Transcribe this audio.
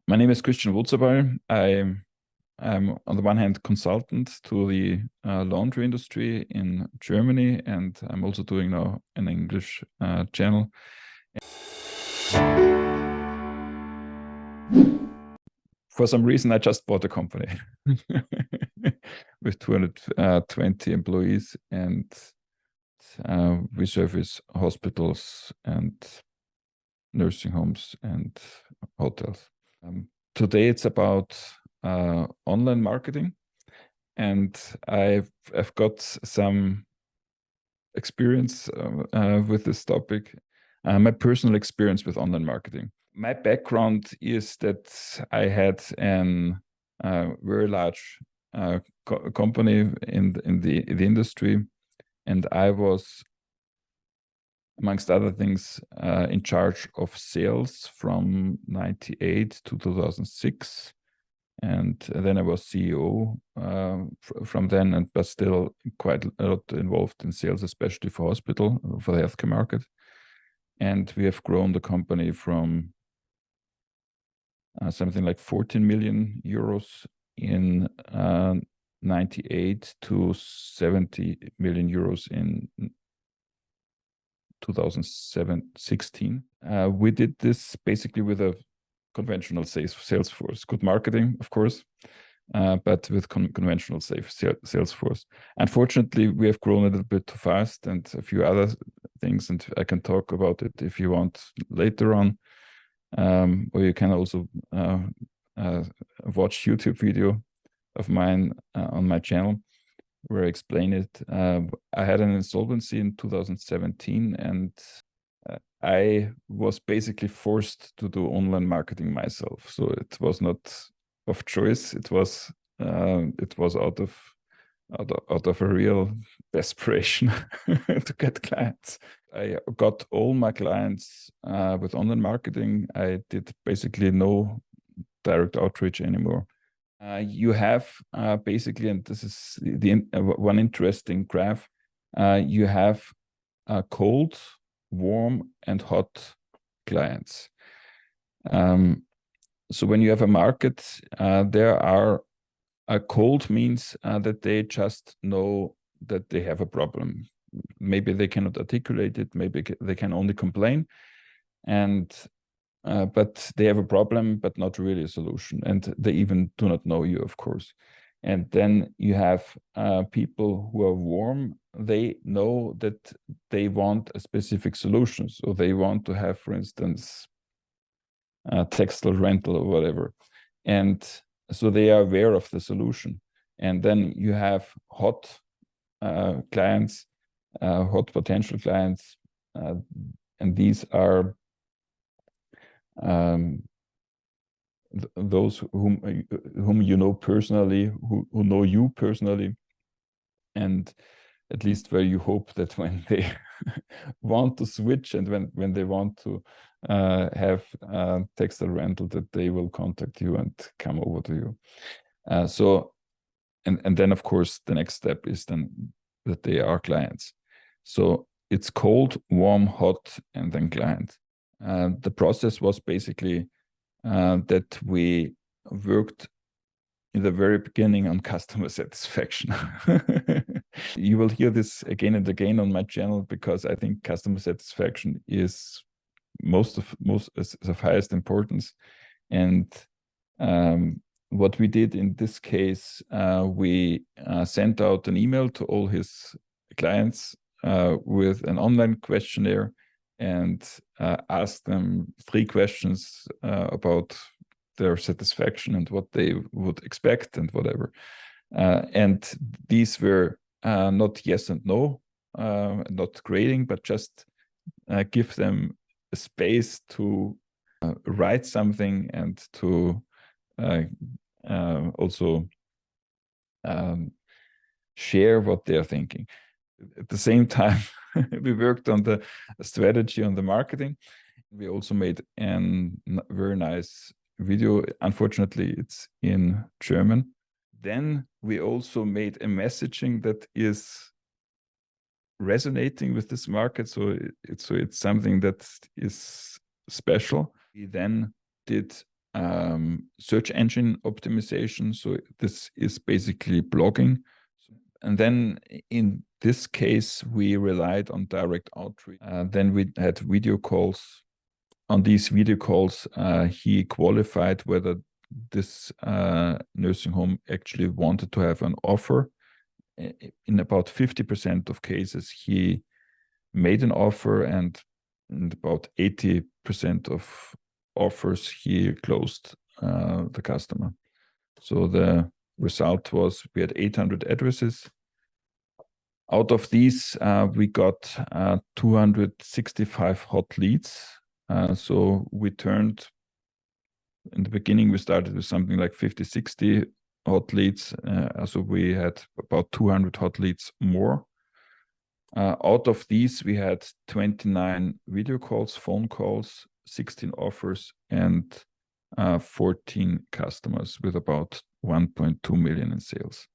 My name is Christian Wurzelball. I'm on the one hand consultant to the laundry industry in Germany, and I'm also doing now an English channel. For some reason, I just bought a company with 220 employees, and we service hospitals and nursing homes and hotels. Today it's about online marketing, and I've got some experience with this topic. My personal experience with online marketing. My background is that I had an very large company in the industry, and I was, amongst other things, in charge of sales from 98 to 2006. And then I was CEO from then, but still quite a lot involved in sales, especially for the healthcare market. And we have grown the company from something like 14 million euros in 98 to 70 million euros in 2016. We did this basically with a conventional sales force, good marketing, of course, but with conventional sales force. Unfortunately, we have grown a little bit too fast and a few other things, and I can talk about it if you want later on. Or you can also watch YouTube video of mine on my channel where I explain it. I had an insolvency in 2017, and I was basically forced to do online marketing myself. So it was not of choice. It was out of a real desperation to get clients. I got all my clients with online marketing. I did basically no direct outreach anymore. You have basically, and this is one interesting graph, you have cold, warm, and hot clients. So when you have a market, there are cold means that they just know that they have a problem. Maybe they cannot articulate it, maybe they can only complain, and but they have a problem, but not really a solution, and they even do not know you, of course. And then you have people who are warm. They know that they want a specific solution. So they want to have, for instance, textile rental or whatever. And so they are aware of the solution. And then you have hot clients, hot potential clients. And these are those whom you know personally, who know you personally, and at least where you hope that when they want to switch and when they want to have textile rental, that they will contact you and come over to you. And then of course the next step is then that they are clients. So it's cold, warm, hot, and then client. The process was basically that we worked in the very beginning on customer satisfaction. You will hear this again and again on my channel, because I think customer satisfaction is most of highest importance. And what we did in this case, we sent out an email to all his clients with an online questionnaire, and asked them 3 questions about their satisfaction and what they would expect and whatever. And these were not yes and no, not grading, but just give them a space to write something and to also share what they're thinking. At the same time, we worked on the strategy, on the marketing. We also made a very nice video. Unfortunately, it's in German. Then we also made a messaging that is resonating with this market. So it's something that is special. We then did search engine optimization. So this is basically blogging. And then in this case, we relied on direct outreach. Then we had video calls. On these video calls, he qualified whether this nursing home actually wanted to have an offer. In about 50% of cases, he made an offer, and in about 80% of offers, he closed the customer. So the result was we had 800 addresses. Out of these, we got 265 hot leads. So we turned, in the beginning, we started with something like 50, 60 hot leads. So we had about 200 hot leads more. Out of these, we had 29 video calls, phone calls, 16 offers, and 14 customers with about 1.2 million in sales.